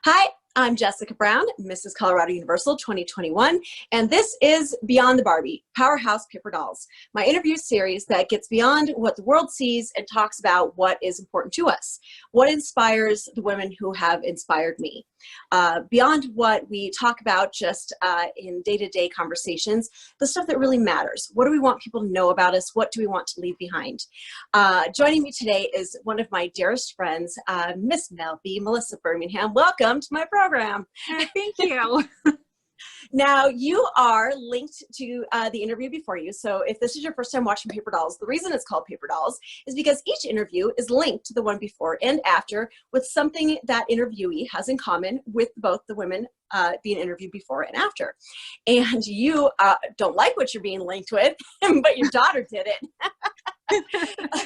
Hi, I'm Jessica Brown, Mrs. Colorado Universal 2021, and this is Beyond the Barbie, Powerhouse Paper Dolls, my interview series that gets beyond what the world sees and talks about what is important to us, what inspires the women who have inspired me. Beyond what we talk about just in day-to-day conversations, the stuff that really matters. What do we want people to know about us? What do we want to leave behind? Joining me today is one of my dearest friends, Miss Melissa Birmingham. Welcome to my program. Thank you. Now, you are linked to the interview before you. So if this is your first time watching Paper Dolls, the reason it's called Paper Dolls is because each interview is linked to the one before and after with something that interviewee has in common with both the women being interviewed before and after. And you don't like what you're being linked with, but your daughter did it.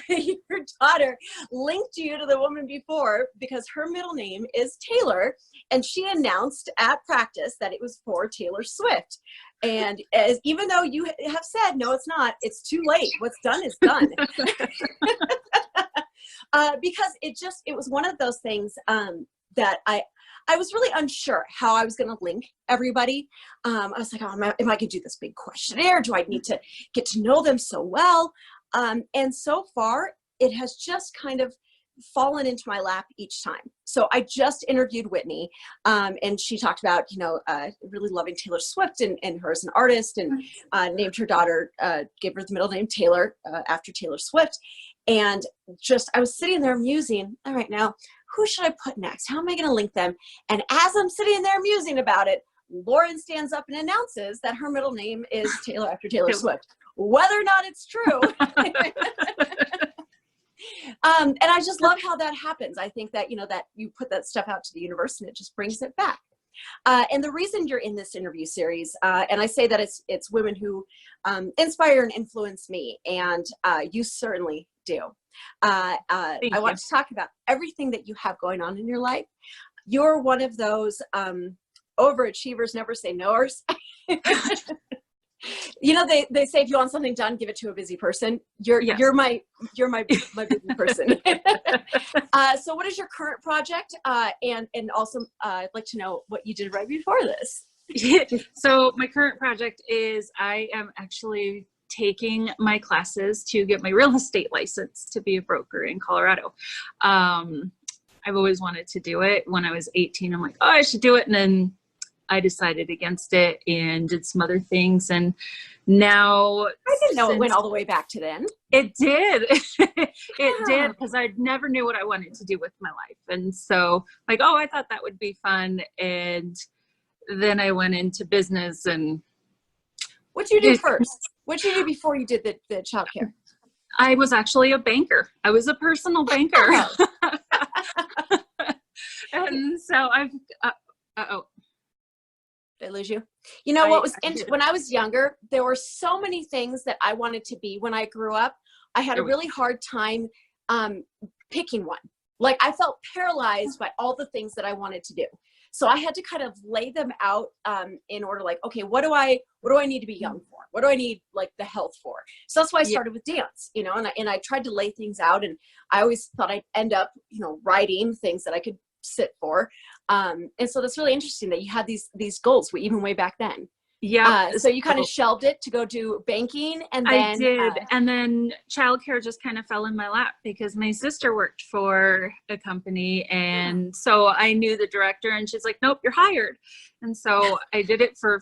Your daughter linked you to the woman before because her middle name is Taylor, and she announced at practice that it was for Taylor Swift. And even though you have said, no, it's not, it's too late. What's done is done. Because it was one of those things that I was really unsure how I was going to link everybody. I was like, oh, am I going to do this big questionnaire? Do I need to get to know them so well? And so far, it has just kind of fallen into my lap each time. So I just interviewed Whitney, and she talked about, really loving Taylor Swift and her as an artist, and named her daughter, gave her the middle name Taylor after Taylor Swift. And I was sitting there musing, all right, now, who should I put next? How am I going to link them? And as I'm sitting there musing about it, Lauren stands up and announces that her middle name is Taylor after Taylor Swift, whether or not it's true. And I just love how that happens. I think that, that you put that stuff out to the universe and it just brings it back. And the reason you're in this interview series, and I say that it's women who inspire and influence me, and you certainly do. I want to talk about everything that you have going on in your life. You're one of those overachievers, never say noers. They say if you want something done, give it to a busy person. You're my busy person. So what is your current project? And also I'd like to know what you did right before this. So my current project is I am actually taking my classes to get my real estate license to be a broker in Colorado. I've always wanted to do it. When I was 18, I'm like, oh, I should do it. And then I decided against it and did some other things. And now I didn't know it went all the way back to then. It did. It did, because I never knew what I wanted to do with my life. And so like, oh, I thought that would be fun. And then I went into business. And what did you do first? What did you do before you did the childcare? I was actually a banker. I was a personal banker. And so I've, Did I lose you? You know what was when I was younger, there were so many things that I wanted to be when I grew up. I had a really hard time picking one. Like I felt paralyzed by all the things that I wanted to do. So I had to kind of lay them out in order, like, okay, what do I need to be young for? What do I need like the health for? So that's why I started with dance, and I tried to lay things out, and I always thought I'd end up, writing things that I could sit for. And so that's really interesting that you had these goals even way back then. Yeah. So you kind of shelved it to go do banking, and then I did. And then childcare just kind of fell in my lap because my sister worked for a company. And so I knew the director, and she's like, nope, you're hired. And so I did it for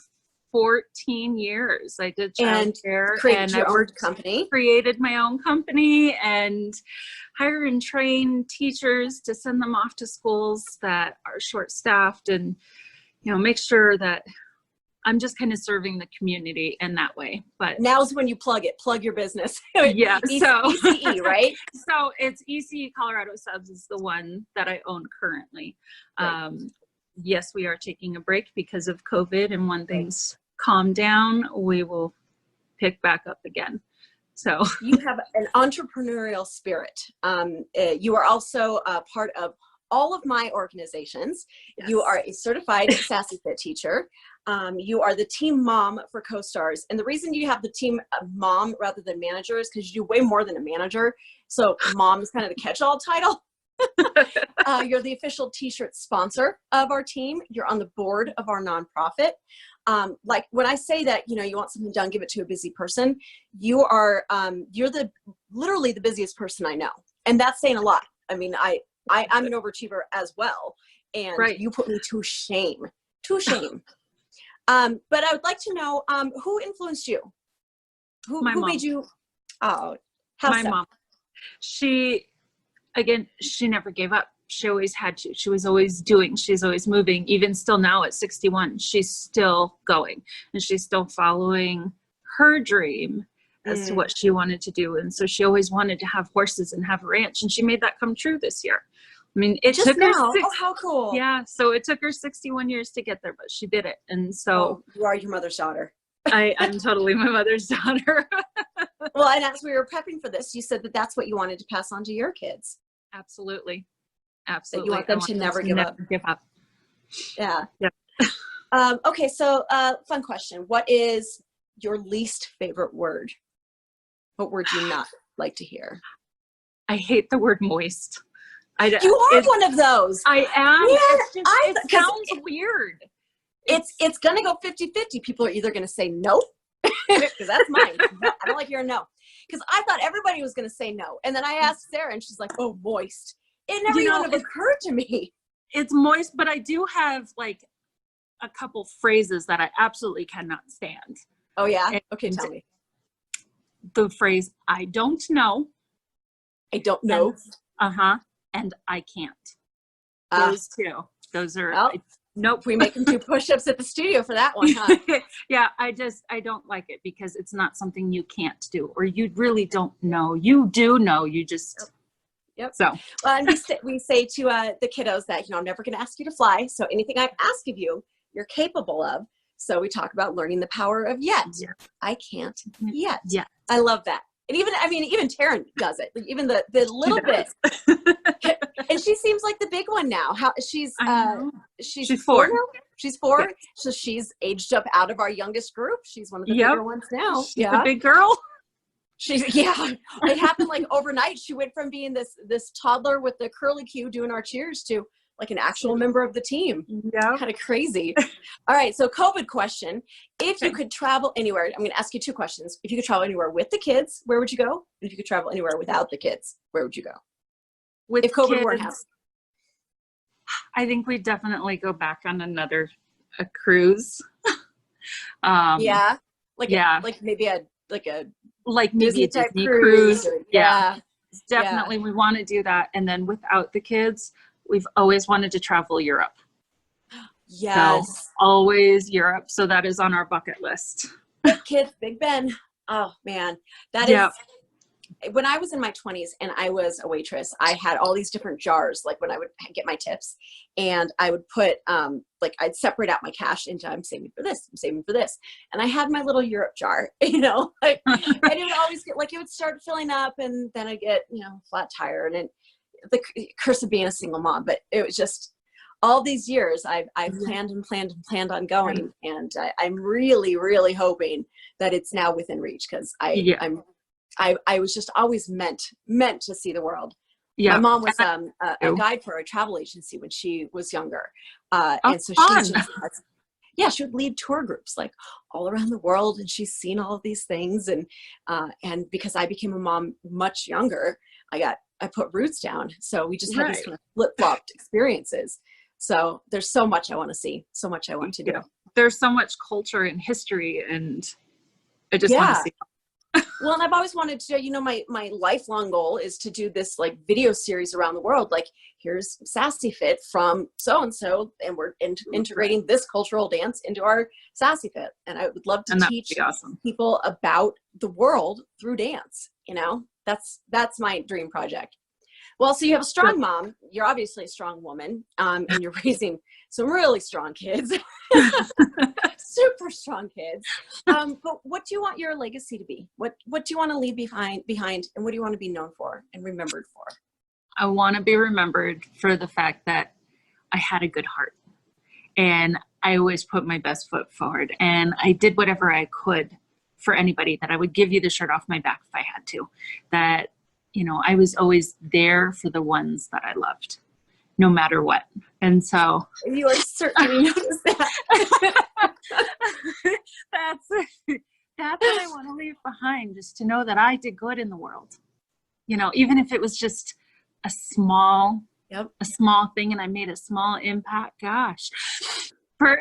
14 years. I did childcare and I created my own company and hire and train teachers to send them off to schools that are short-staffed, and make sure that I'm just kind of serving the community in that way. But now's when you plug your business. Yeah. ECE, right? So it's ECE Colorado Subs is the one that I own currently. Right. Yes, we are taking a break because of COVID, and when things calm down, we will pick back up again. So you have an entrepreneurial spirit. You are also a part of all of my organizations. Yes. You are a certified Sassy Fit teacher. You are the team mom for co-stars. And the reason you have the team mom rather than manager is because you do way more than a manager. So mom is kind of the catch-all title. You're the official t-shirt sponsor of our team. You're on the board of our nonprofit. Like when I say that, you know, you want something done, give it to a busy person. You are, you're literally the busiest person I know. And that's saying a lot. I mean, I'm an overachiever as well. And you put me to shame, to shame. But I would like to know, who influenced you? Who made you, how my so? mom. She never gave up. She always had to. She was always doing. She's always moving. Even still now at 61, she's still going. And she's still following her dream as to what she wanted to do. And so she always wanted to have horses and have a ranch. And she made that come true this year. I mean, it took her Oh, how cool. Yeah. So it took her 61 years to get there, but she did it. And so you are your mother's daughter. I'm totally my mother's daughter. Well, and as we were prepping for this, you said that that's what you wanted to pass on to your kids. Absolutely. That you want them to never give up. Yeah. Yep. Okay. So, fun question. What is your least favorite word? What word do you not like to hear? I hate the word moist. You are one of those. I am. Yeah, it sounds weird. It's going to go 50-50. People are either going to say no, because that's mine. I don't like hearing no. Because I thought everybody was going to say no. And then I asked Sarah and she's like, oh, moist. It never even occurred to me. It's moist, but I do have like a couple phrases that I absolutely cannot stand. Oh, yeah? Okay, tell me. The phrase, I don't know. I don't know. And I can't. Those two. Those are, nope. We make them do push-ups at the studio for that one, huh? Yeah, I don't like it because it's not something you can't do or you really don't know. You do know, you just... Yep. So, well, and we say to the kiddos that, you know, I'm never going to ask you to fly. So anything I ask of you, you're capable of. So we talk about learning the power of yet. Yeah. I can't yet. Yeah. I love that. And even Taryn does it. Like even the little bit. And she seems like the big one now. She's 4 now. She's 4. Yes. So she's aged up out of our youngest group. She's one of the bigger ones now. She's a big girl. It happened like overnight. She went from being this toddler with the curly Q doing our cheers to like an actual member of the team. Yeah. Kind of crazy. All right. So COVID question. If you could travel anywhere, I'm going to ask you 2 questions. If you could travel anywhere with the kids, where would you go? And if you could travel anywhere without the kids, where would you go? If COVID weren't happening. I think we'd definitely go back on a cruise. Like maybe a Disney cruise. Definitely we want to do that. And then without the kids, we've always wanted to travel Europe. Yes. So, always Europe. So that is on our bucket list. Big kids, Big Ben. Oh man. That is when I was in my 20s and I was a waitress, I had all these different jars, like when I would get my tips, and I would put, I'd separate out my cash into, I'm saving for this, I'm saving for this. And I had my little Europe jar, you know, and it would always get, it would start filling up and then I'd get, flat tire, and the curse of being a single mom. But it was just all these years I've planned and planned and planned on going. And I'm really, really hoping that it's now within reach, because I was just always meant to see the world. Yeah. My mom was a guide for a travel agency when she was younger. And so she would lead tour groups like all around the world, and she's seen all of these things. And because I became a mom much younger, I put roots down. So we just had these kind of flip-flopped experiences. So there's so much I want to see, so much I want to do. There's so much culture and history, and I just want to see. Well, and I've always wanted to, my lifelong goal is to do this like video series around the world. Like, here's Sassy Fit from so-and-so, and we're integrating this cultural dance into our Sassy Fit. And I would love to teach people about the world through dance. That's my dream project. Well, so you have a strong mom. You're obviously a strong woman, and you're raising some really strong kids, super strong kids. But what do you want your legacy to be? What do you want to leave behind, and what do you want to be known for and remembered for? I want to be remembered for the fact that I had a good heart, and I always put my best foot forward, and I did whatever I could for anybody. That I would give you the shirt off my back if I had to. That I was always there for the ones that I loved, no matter what. And so You are certainly noticed that. that's what I want to leave behind, just to know that I did good in the world. Even if it was just a small thing and I made a small impact, gosh, for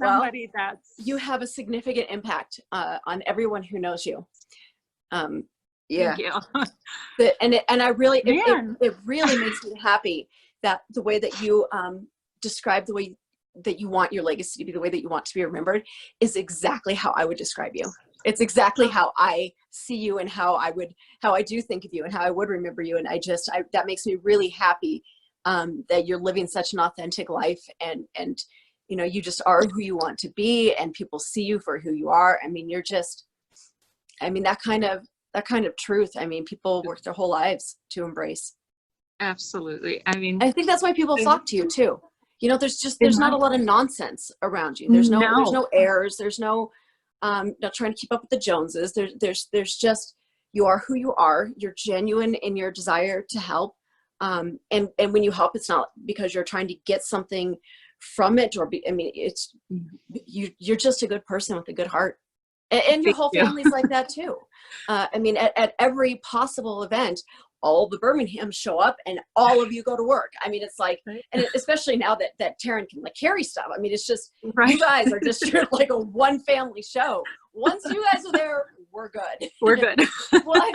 somebody that's. You have a significant impact on everyone who knows you. Thank you. And I really, it really makes me happy that the way that you describe the way that you want your legacy to be, the way that you want to be remembered, is exactly how I would describe you. It's exactly how I see you and how I do think of you and how I would remember you. And that makes me really happy that you're living such an authentic life, and you just are who you want to be, and people see you for who you are. I mean, that kind of truth, people work their whole lives to embrace. Absolutely. I think that's why people flock to you too. There's not a lot of nonsense around you. There's no airs. There's no not trying to keep up with the Joneses. There's just, you are who you are. You're genuine in your desire to help. And when you help, it's not because you're trying to get something from it, you're just a good person with a good heart. And your whole family's like that too. At every possible event, all the Birmingham show up and all of you go to work. It's like, and especially now that Taryn can carry stuff. It's just, you guys are just like a one family show. Once you guys are there, we're good. We're good. Well,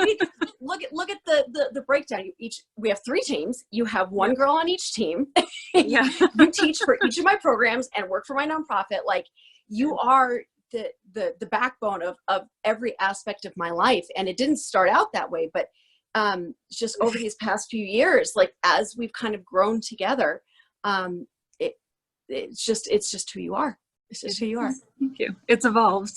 look at the breakdown. We have 3 teams. You have one girl on each team. Yeah. You teach for each of my programs and work for my nonprofit. Like, you are the backbone of every aspect of my life. And it didn't start out that way, but just over these past few years, as we've kind of grown together, it's just who you are. It's just who you are. Thank you. It's evolved.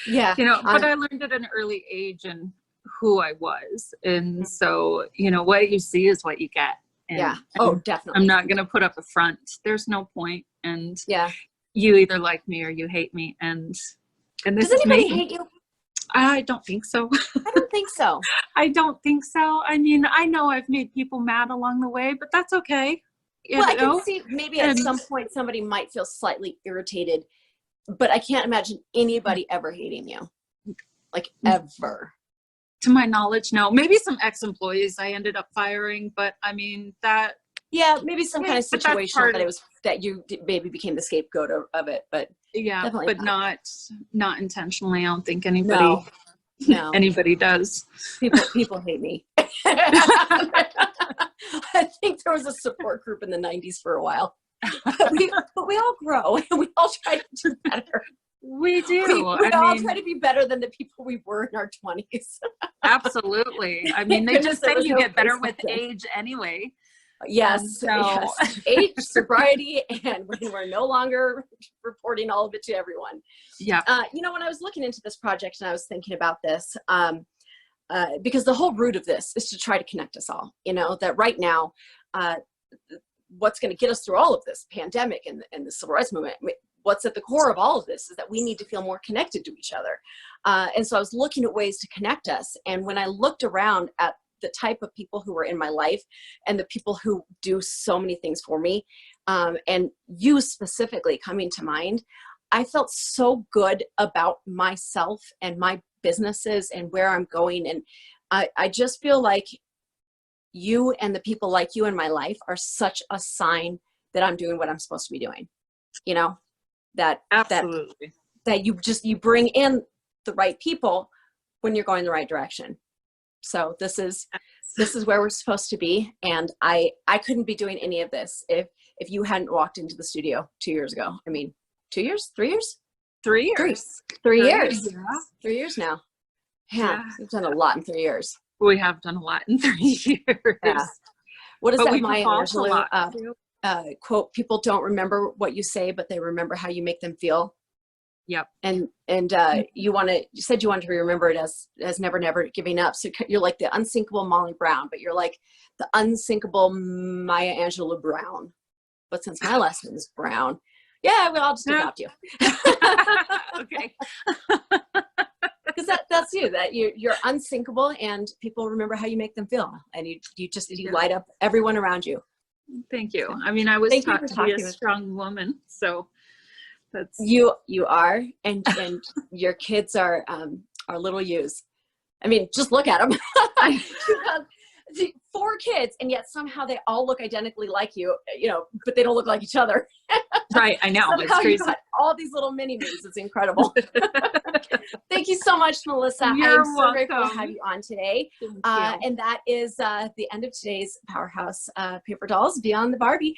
Yeah. But I learned at an early age and who I was. And so, what you see is what you get. And, yeah. Oh, definitely. I'm not going to put up a front. There's no point. And yeah, you either like me or you hate me. And this does anybody hate you? I don't think so. I don't think so. I don't think so. I know I've made people mad along the way, but that's okay. I can see maybe at some point somebody might feel slightly irritated, but I can't imagine anybody ever hating you. Ever. To my knowledge, no. Maybe some ex-employees I ended up firing, but that. Yeah, maybe some kind of situation that you maybe became the scapegoat of it, but yeah, but not intentionally. I don't think anybody anybody does. People hate me. I think there was a support group in the 90s for a while, but we all grow and we all try to do better. We do. We all try to be better than the people we were in our 20s. Absolutely. They just say you get better with age anyway. Yes, yes. Age, sobriety, and when we're no longer reporting all of it to everyone. Yeah. When I was looking into this project and I was thinking about this, because the whole root of this is to try to connect us all, that right now, what's going to get us through all of this pandemic and the civil rights movement, what's at the core of all of this is that we need to feel more connected to each other. And so I was looking at ways to connect us. And when I looked around at the type of people who were in my life and the people who do so many things for me, and you specifically coming to mind, I felt so good about myself and my businesses and where I'm going. And I just feel like you and the people like you in my life are such a sign that I'm doing what I'm supposed to be doing. Absolutely. That you bring in the right people when you're going the right direction. So this is where we're supposed to be. And I couldn't be doing any of this if you hadn't walked into the studio 2 years ago. 2 years, 3 years? 3 years. 3 years. Yeah. 3 years now. Yeah. We've done a lot in 3 years. We have done a lot in 3 years. Yeah. What is that Maya Angelou quote? People don't remember what you say, but they remember how you make them feel. Yep. And you said you wanted to be remembered as never giving up. So you're like the unsinkable Molly Brown, but you're like the unsinkable Maya Angelou Brown. But since my last name is Brown, I'll just adopt you. Okay. because that's you, that you're unsinkable, and people remember how you make them feel, and you light up everyone around you. Thank you. I mean, I was Thank you taught for to be a talking with me. strong woman, so that's You are, and your kids are little yous. I mean, just look at them. You have 4 kids, and yet somehow they all look identically like you, but they don't look like each other. right. I know. Somehow It's crazy. you got all these little mini-me's. It's incredible. Thank you so much, Melissa. You're I am so grateful to welcome. have you on today. Thank you. And that is the end of today's Powerhouse Paper Dolls Beyond the Barbie.